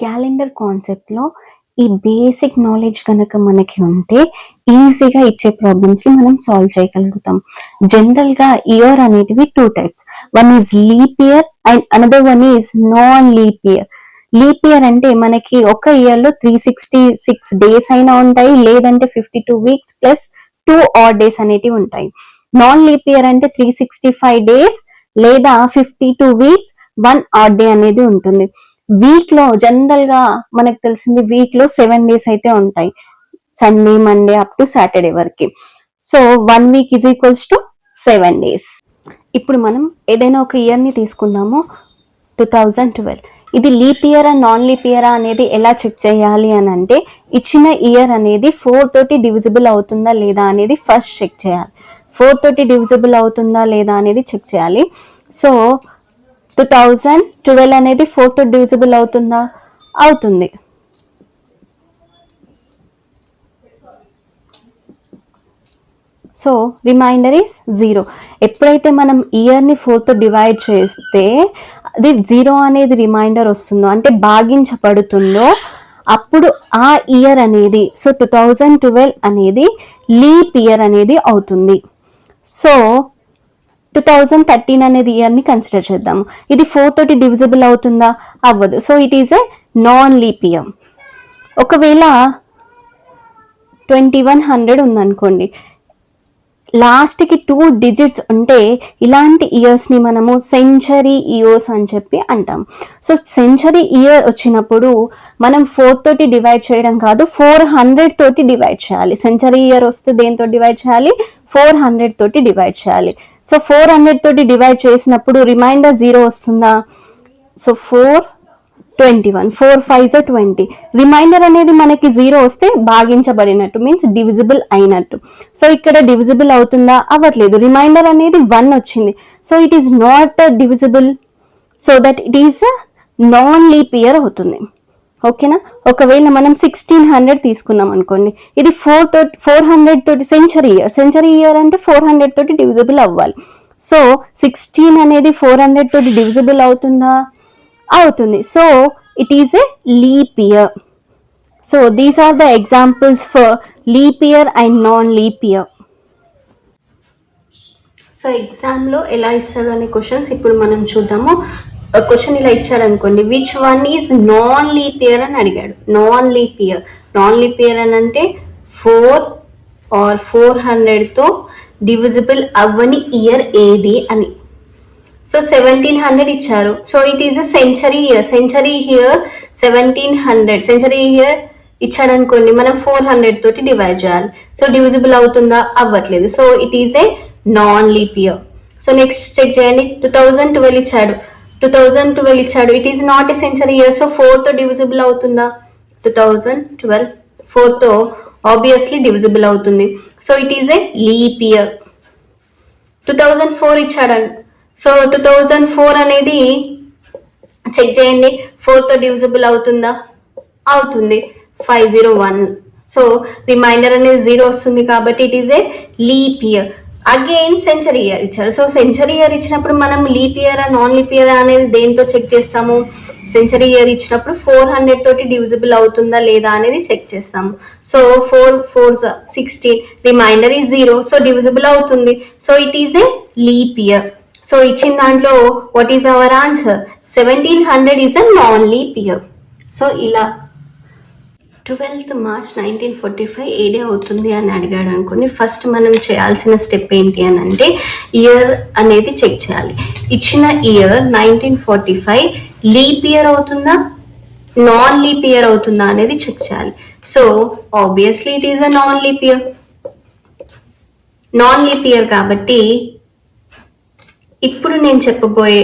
Calendar కాన్సెప్ట్‌లో ఈ basic knowledge కనుక మనకి ఉంటే ఈజీగా ఇచ్చే ప్రాబ్లమ్స్‌ని మనం సాల్వ్ చేయగలుగుతాం. జనరల్‌గా ఇయర్ అనేటివి 2 types. One is leap year and another one is non leap year. Leap year అంటే మనకి ఒక ఇయర్‌లో 366 డేస్ అయినా ఉంటాయి, లేదంటే 52 వీక్స్ ప్లస్ 2 ఆడ్ డేస్ అనేటివి ఉంటాయి. నాన్ లీప్ ఇయర్ అంటే 365 డేస్ లేదా 52 వీక్స్ 1 ఆడ్ డే అనేది ఉంటుంది. వీక్ లో జనరల్ గా మనకు తెలిసింది వీక్ లో 7 డేస్ అయితే ఉంటాయి, Sunday Monday up to Saturday వరకు. So 1 week is equals to 7 days. ఇప్పుడు మనం ఏదైనా ఒక ఇయర్ ని తీసుకుందాము, 2012. ఇది leap year and non leap year అనేది ఎలా చెక్ చేయాలి అని అంటే, ఇచ్చిన ఇయర్ అనేది 4 తోటి డివిజిబుల్ అవుతుందా లేదా అనేది ఫస్ట్ చెక్ చేయాలి. 4 తోటి డివిజిబుల్ అవుతుందా లేదా అనేది చెక్ చేయాలి. సో 2012 అనేది 4 తో డివిజిబుల్ అవుతుందా? అవుతుంది. So remainder is 0. ఎప్పుడైతే మనం ఇయర్ని 4 తో డివైడ్ చేస్తే అది 0 అనేది రిమైండర్ వస్తుందో అంటే భాగించబడుతుందో అప్పుడు ఆ ఇయర్ అనేది, సో 2012 అనేది లీప్ ఇయర్ అనేది అవుతుంది. సో 2013 అనేది ఇయర్ని కన్సిడర్ చేద్దాము. ఇది 4 తోటి డివిజిబుల్ అవుతుందా? అవ్వదు. So it is a non leap year. ఒకవేళ 2100 ఉందనుకోండి, లాస్ట్ కి 2 డిజిట్స్ ఉంటే ఇలాంటి ఇయర్స్ ని మనము సెంచరీ ఇయర్స్ అని చెప్పి అంటాం. సో సెంచరీ ఇయర్ వచ్చినప్పుడు మనం 4 తోటి డివైడ్ చేయడం కాదు, 400 తోటి డివైడ్ చేయాలి. సెంచరీ ఇయర్ వస్తే దేంతో డివైడ్ చేయాలి? 400 తోటి డివైడ్ చేయాలి. సో 400 తోటి డివైడ్ చేసినప్పుడు రిమైండర్ 0 వస్తుందా? సో 421, 4 5 20. రిమైండర్ అనేది మనకి 0 వస్తే భాగించబడినట్టు, మీన్స్ డివిజిబుల్ అయినట్టు. సో ఇక్కడ డివిజిబుల్ అవుతుందా? అవ్వట్లేదు. రిమైండర్ అనేది 1 వచ్చింది. So it is not divisible, so that it is non leap year అవుతుంది. ఓకేనా? ఒకవేళ మనం 1600 తీసుకున్నాం అనుకోండి, ఇది 400 తోటి సెంచరీ ఇయర్ అంటే 400 తోటి డివిజిబుల్ అవ్వాలి. సో 16 అనేది 400 తోటి డివిజిబుల్ అవుతుందా? అవుతుంది. So it is a leap year. So these are the examples for leap year and non leap year. So ఎగ్జామ్లో ఎలా ఇస్తారు అనే క్వశ్చన్స్ ఇప్పుడు మనం చూద్దాము. క్వశ్చన్ ఇలా ఇచ్చాడు అనుకోండి, which one is non leap year అని అడిగాడు. నాన్ లీప్ ఇయర్ అని అంటే 4 ఆర్ 400తో డివిజిబుల్ అవ్వని ఇయర్ ఏది అని. సో 1700 ఇచ్చారు. So it is a century year. Century year 1700. Century year ఇచ్చాడు అనుకోండి, మనం 400 తోటి డివైడ్ చేయాలి. సో డివిజిబుల్ అవుతుందా? అవ్వట్లేదు. So it is a non leap year. So next check చేయండి, 2012 ఇచ్చాడు. It is not a century year. So 4 తో డివిజిబుల్ అవుతుందా? 2012 4 తో ఆబ్వియస్లీ డివిజిబుల్ అవుతుంది. So it is a leap year. 2004 ఇచ్చాడండి. సో 2004 అనేది చెక్ చేయండి, 4 తో డివిజిబుల్ అవుతుందా? అవుతుంది. 501. సో రిమైండర్ అనేది 0 వస్తుంది కాబట్టి it is a leap year. Again century year ఇచ్చారు. సో సెంచరీ ఇయర్ ఇచ్చినప్పుడు మనం leap year non leap year అనేది దేంతో చెక్ చేస్తాము? సెంచరీ ఇయర్ ఇచ్చినప్పుడు 400 తోటి డివిజిబుల్ అవుతుందా లేదా అనేది చెక్ చేస్తాము. సో 4 4 16, రిమైండర్ ఈ 0, సో డివిజిబుల్ అవుతుంది. So it is a leap year. So ఇచ్చిన దాంట్లో what is our answer? 1700 is a non leap year. So ఇలా 12th March 1945 ఏ డే అవుతుంది అని అడిగాడు అనుకోండి, ఫస్ట్ మనం చేయాల్సిన స్టెప్ ఏంటి అని అంటే ఇయర్ అనేది చెక్ చేయాలి. ఇచ్చిన ఇయర్ 1945 లీప్ ఇయర్ అవుతుందా నాన్ లీప్ ఇయర్ అవుతుందా అనేది చెక్ చేయాలి. So obviously it is a non leap year కాబట్టి ఇప్పుడు నేను చెప్పబోయే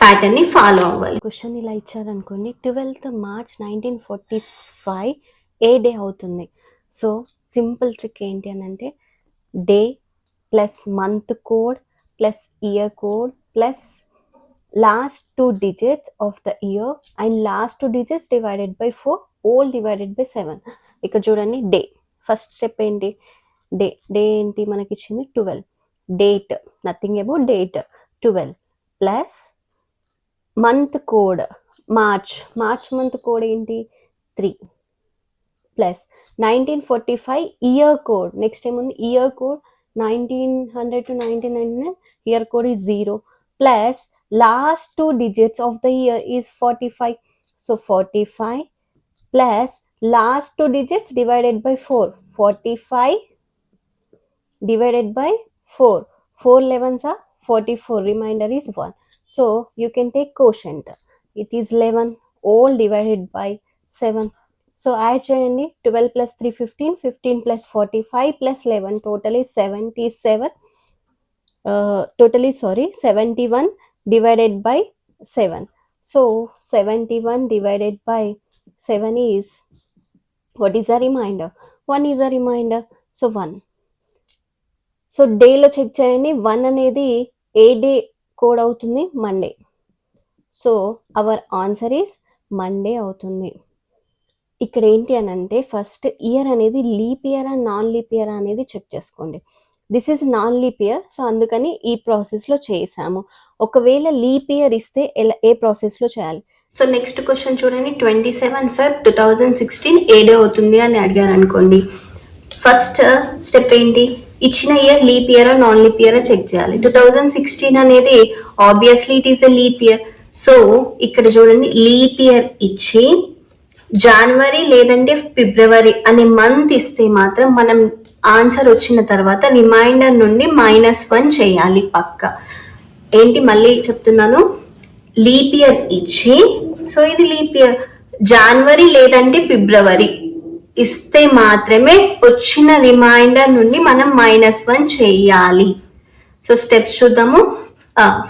ప్యాటర్న్ ని ఫాలో అవ్వాలి. క్వశ్చన్ ఇలా ఇచ్చారనుకోండి, 12th March 1945 ఏ డే అవుతుంది. సో సింపుల్ ట్రిక్ ఏంటి అని అంటే day plus month code plus year code plus last 2 digits of the year and last 2 digits divided by 4 whole divided by 7. ఇక్కడ చూడండి, డే ఫస్ట్ స్టెప్ ఏంటి? డే ఏంటి మనకి ఇచ్చింది? 12. Date nothing about date 12 plus month code March month code ఏంటి 3 plus 1945 year code, next ఏముంది year code 1900 to 1999 year code is 0 plus last 2 digits of the year is 45, so 45 plus last 2 digits divided by 4, 45 divided by 4, 4 11s are 44, remainder is 1, so you can take quotient, it is 11 all divided by 7, so add cheyandi 12 plus 3 15, 15 plus 45 plus 11, total is 77, totally sorry 71 divided by 7, so 71 divided by 7 is, what is a remainder, 1 is a remainder, so 1, so డేలో check చేయండి 1 అనేది ఏ day code అవుతుంది Monday, so our answer is Monday అవుతుంది. ఇక్కడ ఏంటి అని అంటే first year అనేది లీప్ ఇయరా నాన్ లీప్ ఇయరా అనేది చెక్ చేసుకోండి. This is non leap year, so అందుకని ఈ ప్రాసెస్లో చేసాము. ఒకవేళ లీప్ ఇయర్ ఇస్తే ఏ ప్రాసెస్లో చేయాలి. సో నెక్స్ట్ క్వశ్చన్ చూడండి, 27 Feb 2016 ఏ డే అవుతుంది అని అడిగారు అనుకోండి. ఫస్ట్ స్టెప్ ఏంటి, ఇచ్చిన year leap year non leap year check చేయాలి. 2016 అనేది obviously it is a leap year, so ఇక్కడ చూడండి లీప్ ఇయర్ ఇచ్చి జనవరి లేదంటే ఫిబ్రవరి అనే మంత్ ఇస్తే మాత్రం మనం ఆన్సర్ వచ్చిన తర్వాత రిమైండర్ నుండి -1 చేయాలి పక్క. ఏంటి మళ్ళీ చెప్తున్నాను, లీప్ ఇయర్ ఇచ్చి, సో ఇది లీప్ ఇయర్, జనవరి లేదంటే ఫిబ్రవరి ఇస్తే మాత్రమే వచ్చిన రిమైండర్ నుండి మనం -1 చేయాలి. సో స్టెప్స్ చూద్దాము.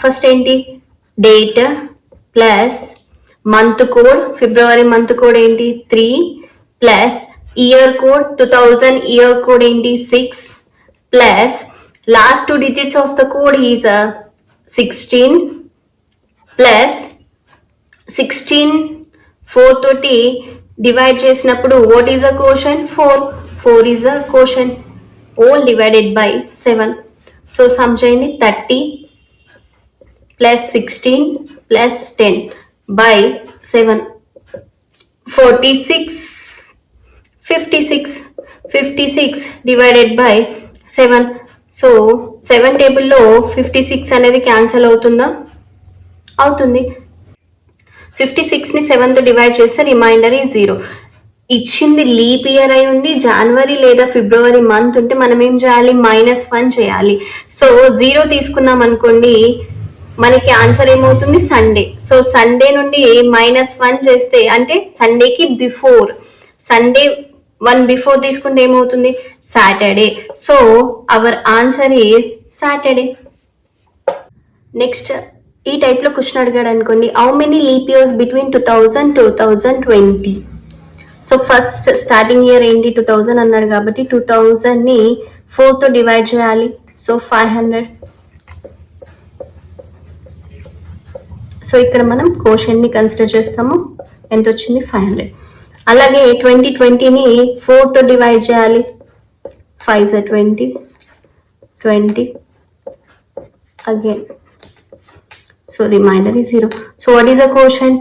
ఫస్ట్ ఏంటి, డేట్ ప్లస్ మంత్ కోడ్, ఫిబ్రవరి మంత్ కోడ్ ఏంటి 3 plus year code 2000 year code ఏంటి 6 plus last 2 digits of the code is 16 plus 16 4 తోటి డివైడ్ చేసినప్పుడు what is a quotient 4 is a quotient, all divided by 7, so sum చేయండి 30 plus 16 plus 10 by 7, 46 56 divided by 7, so 7 టేబుల్లో 56 అనేది cancel అవుతుందా, అవుతుంది. 56ని 7తో divide చేస్తే reminder ఈ 0. ఇచ్చింది లీప్ ఇయర్ అయి ఉండి జనవరి లేదా ఫిబ్రవరి మంత్ ఉంటే మనం ఏం చేయాలి, -1 చేయాలి. సో 0 తీసుకున్నాం అనుకోండి, మనకి ఆన్సర్ ఏమవుతుంది సండే. సో సండే నుండి -1 చేస్తే అంటే సండేకి బిఫోర్, సండే 1 బిఫోర్ తీసుకుంటే ఏమవుతుంది సాటర్డే. సో అవర్ ఆన్సర్ ఈ సాటర్డే. నెక్స్ట్ ఈ టైప్లో క్వశ్చన్ అడిగాడు అనుకోండి, how many leap years between 2000 2020. So first starting year ఏంటి 2000 అన్నాడు కాబట్టి 2000ని 4తో డివైడ్ చేయాలి, సో 500. సో ఇక్కడ మనం కోషన్ని కన్సిడర్ చేస్తాము, ఎంత వచ్చింది 500. అలాగే 2020ని 4తో డివైడ్ చేయాలి, 5 is 20 again, so remainder is 0. So what is the quotient,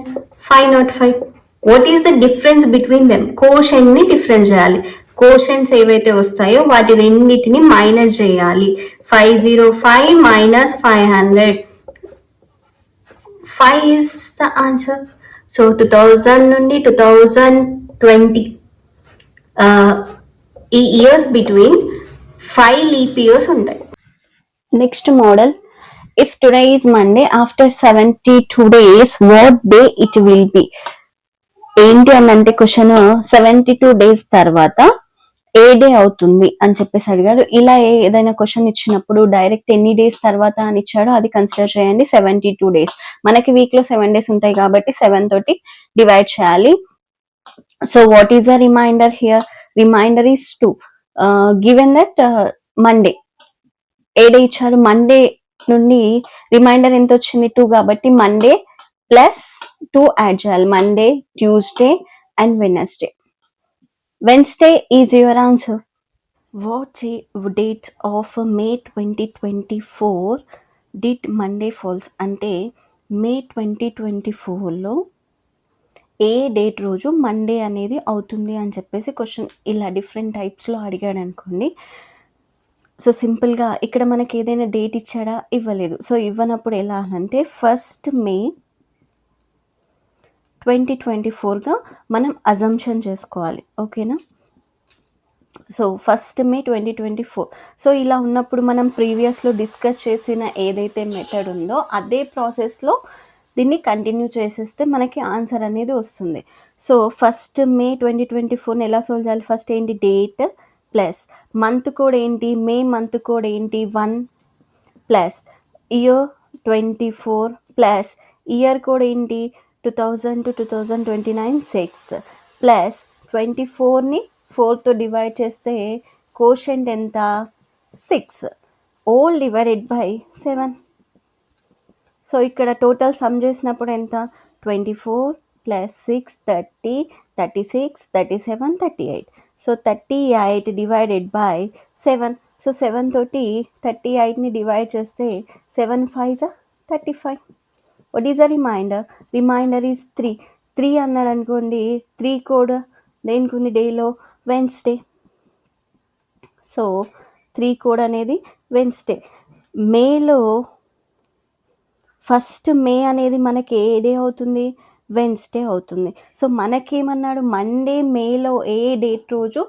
505. what is the difference between them, quotient ని డిఫరెన్స్ చేయాలి. quotients ఏవైతే వస్తాయో వాటి రెండింటిని మైనస్ చేయాలి. 505 minus 500, 5 is the answer. So 2000 నుండి 2020 ఈ ఇయర్స్ బిట్వీన్ 5 లీప్ ఇయర్స్ ఉంటాయి. Next model, if today is Monday, after 72 days what day it will be. ఏంటి అని అంటే క్వశ్చన్ 72 days తర్వాత ఏ డే అవుతుంది అని చెప్పేసి అడిగారు. ఇలా ఏదైనా క్వశ్చన్ ఇచ్చినప్పుడు డైరెక్ట్ ఎన్ని డేస్ తర్వాత అని ఇచ్చాడో అది కన్సిడర్ చేయండి. 72 days, మనకి వీక్ లో 7 days ఉంటాయి కాబట్టి 7 తోటి డివైడ్ చేయాలి. So what is the remainder here, remainder is 2. Given that Monday a day ఇచ్చారు, మండే నుండి రిమైండర్ ఎంత వచ్చింది 2 కాబట్టి మండే ప్లస్ 2 యాడ్ చేయాలి, Monday Tuesday and Wednesday. Wednesday is your answer. What dates of May 2024 did Monday falls అంటే May 2024లో ఏ date రోజు Monday అనేది అవుతుంది అని చెప్పేసి క్వశ్చన్ ఇలా డిఫరెంట్ టైప్స్లో అడిగాడు అనుకోండి. సో సింపుల్గా ఇక్కడ మనకి ఏదైనా డేట్ ఇచ్చాడా, ఇవ్వలేదు. సో ఇవ్వనప్పుడు ఎలా అంటే 1st May 2024గా మనం అజంప్షన్ చేసుకోవాలి. ఓకేనా. So 1st May 2024. సో ఇలా ఉన్నప్పుడు మనం ప్రీవియస్లో డిస్కస్ చేసిన ఏదైతే మెథడ్ ఉందో అదే ప్రాసెస్లో దీన్ని కంటిన్యూ చేసేస్తే మనకి ఆన్సర్ అనేది వస్తుంది. సో 1st May 2024ని ఎలా సాల్వ్ చేయాలి? ఫస్ట్ ఏంటి? డేట్ ప్లస్ మంత్ కోడ్ ఏంటి? మే మంత్ కోడ్ ఏంటి? 1 plus year 24 plus year code ఏంటి? 2000 to 2029 6 ప్లస్ 24ని 4తో డివైడ్ చేస్తే కోషెంట్ ఎంత? 6 all డివైడెడ్ బై 7. సో ఇక్కడ టోటల్ సమ్ చేసినప్పుడు ఎంత? 24 plus 6 30 36 37 38. So 38 divided by 7. So 7 తోటి 38ని డివైడ్ చేస్తే 7 5 35. What is a remainder? Remainder is 3. 3 అన్నాడు అనుకోండి. 3 కోడ్ దేనికి ఉంది? డేలో వెన్స్డే. సో 3 కోడ్ అనేది వెన్స్డే. మేలో 1st May అనేది మనకి ఏ డే అవుతుంది? వెన్స్డే అవుతుంది. సో మనకేమన్నాడు? మండే మేలో ఏ డేట్ రోజు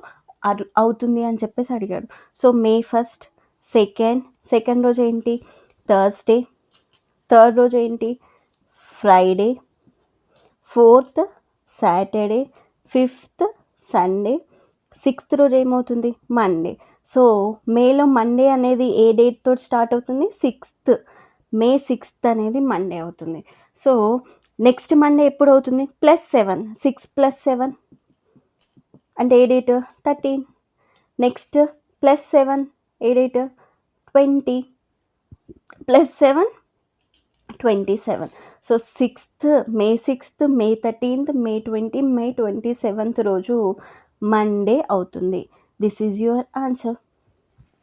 అవుతుంది అని చెప్పేసి అడిగాడు. సో May 1st, సెకండ్ రోజు ఏంటి? థర్స్డే, థర్డ్ రోజు ఏంటి? Friday, 4th Saturday, 5th Sunday, 6th రోజు ఏమవుతుంది? మండే. సో మేలో మండే అనేది ఏ డేట్ తోటి స్టార్ట్ అవుతుంది? 6th. May 6th అనేది మండే అవుతుంది. సో నెక్స్ట్ మండే ఎప్పుడు అవుతుంది? +7. 6 + 7 అంటే ఏ డేట్? 13. నెక్స్ట్ +7 ఏ date? 20 +7 27. So 6th, May 6th, May 13th, May 20, May 27th రోజు మండే అవుతుంది. This is your answer.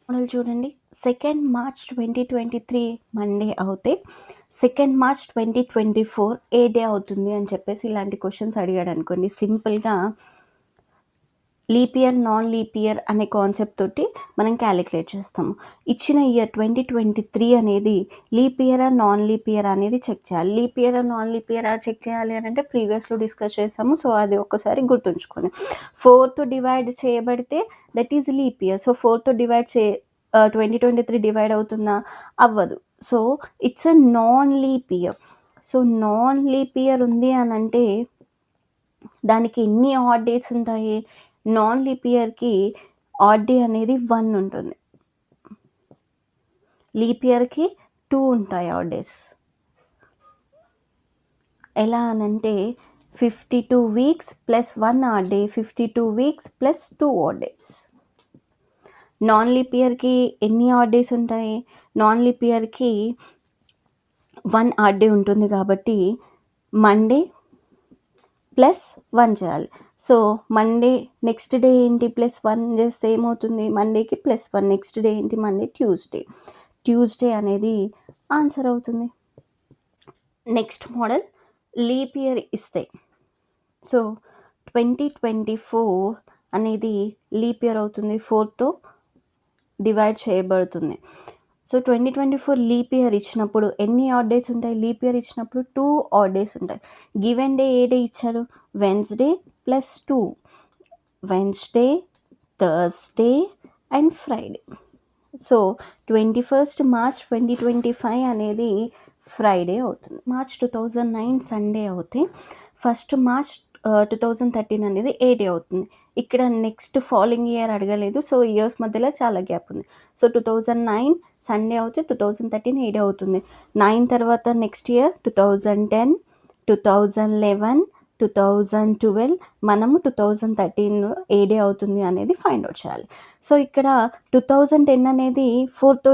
Model చూడండి. 2nd March 2023 మండే అవుతే 2nd March 2024 ఏ డే అవుతుంది అని చెప్పేసి ఇలాంటి క్వశ్చన్స్ అడిగాడు అనుకోండి. సింపుల్గా leap year, non leap year అనే కాన్సెప్ట్ తోటి మనం క్యాలిక్యులేట్ చేస్తాము. ఇచ్చిన ఇయర్ 2023 అనేది లీప్ ఇయరా నాన్ లీప్ ఇయర్ అనేది చెక్ చేయాలి. Leap year non leap year check చేయాలి అని అంటే ప్రీవియస్లో డిస్కస్ చేసాము. సో అది ఒక్కసారి గుర్తుంచుకోండి. 4తో డివైడ్ చేయబడితే that is leap year. So 4తో డివైడ్ 2023 డివైడ్ అవుతుందా? అవ్వదు. So it's a non leap year. So non leap year ఉంది అని అంటే దానికి ఎన్ని ఆడ్ డేస్ ఉంటాయి? నాన్ లీప్ ఇయర్కి ఆడ్ డే అనేది 1 ఉంటుంది. లీప్ ఇయర్కి 2 ఉంటాయి ఆడ్ డేస్. ఎలా అనంటే 52 weeks plus 1 add day, 52 weeks plus 2 odd days. Non leap ఇయర్కి ఎన్ని ఆడ్ డేస్ ఉంటాయి? నాన్ లీప్ ఇయర్కి 1 ఆడ్ డే ఉంటుంది కాబట్టి మండే ప్లస్ 1 చేయాలి. సో మండే నెక్స్ట్ డే ఏంటి? +1 చేస్తే ఏమవుతుంది? మండేకి +1. నెక్స్ట్ డే ఏంటి? మండే ట్యూస్డే అనేది ఆన్సర్ అవుతుంది. నెక్స్ట్ మోడల్ లీప్ ఇయర్ ఇస్తే సో 2024 అనేది లీప్ ఇయర్ అవుతుంది. 4తో డివైడ్ చేయబడుతుంది. సో 2024 లీప్ ఇయర్ ఇచ్చినప్పుడు ఎన్ని ఆడ్ డేస్ ఉంటాయి? లీప్ ఇయర్ ఇచ్చినప్పుడు 2 ఆడ్ డేస్ ఉంటాయి. గివెన్ డే ఏ డే ఇచ్చారు? Wednesday +2. Wednesday, Thursday and Friday. So 21st March 2025 అనేది ఫ్రైడే అవుతుంది. March 2009 సండే అవుతే 1st March 2013 అనేది ఏ డే అవుతుంది? ఇక్కడ నెక్స్ట్ ఫాలోయింగ్ ఇయర్ అడగలేదు. సో ఇయర్స్ మధ్యలో చాలా గ్యాప్ ఉంది. సో 2009 సండే అవుతే 2013 ఏ డే అవుతుంది? 9 తర్వాత నెక్స్ట్ ఇయర్ 2010, 2011, 2012 మనము 2013 ఏ డే అవుతుంది అనేది ఫైండ్ అవుట్ చేయాలి. సో ఇక్కడ 2010 అనేది 4తో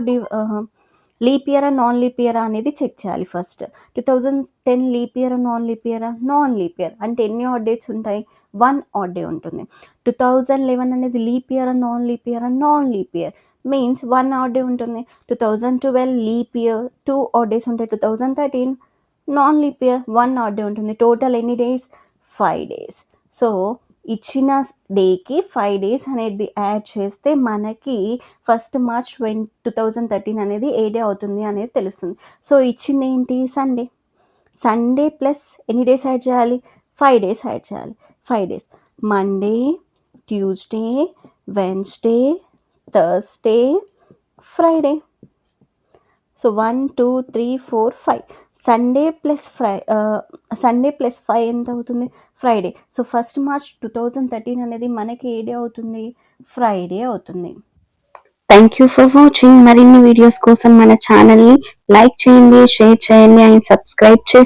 లీప్ ఇయరా నాన్ లీప్ ఇయరా అనేది చెక్ చేయాలి. ఫస్ట్ 2010 లీప్ ఇయరా నాన్ లీప్ ఇయరా? Non leap year. అంటే ఎన్ని ఆడ్ డేట్స్ ఉంటాయి? 1 ఆడ్ డే ఉంటుంది. 2011 అనేది లీప్ ఇయరా నాన్ లీప్ ఇయరా? Non leap year. Means 1 add day ఉంటుంది. 2012 లీప్ ఇయర్ 2 ఆడ్ డేస్ ఉంటాయి. 2013 non leap year 1 add day ఉంటుంది. టోటల్ ఎన్ని డేస్? 5 days. సో ఇచ్చిన డేకి 5 days అనేది యాడ్ చేస్తే మనకి 1st March 2013 అనేది ఏ డే అవుతుంది అనేది తెలుస్తుంది. సో ఇచ్చింది ఏంటి? సండే. సండే ప్లస్ ఎన్ని డేస్ యాడ్ చేయాలి? 5 days యాడ్ చేయాలి. 5 days Monday, Tuesday, Wednesday, Thursday, Friday. So 1 2 3 4 5 Sunday plus 5 ఎంత అవుతుంది? ఫ్రైడే. సో 1st March 2013 అనేది మనకి ఏ డే అవుతుంది? ఫ్రైడే అవుతుంది. Thank you for watching. మరిన్ని వీడియోస్ కోసం మన ఛానల్ని లైక్ చేయండి, షేర్ చేయండి అండ్ సబ్స్క్రైబ్ చేయండి.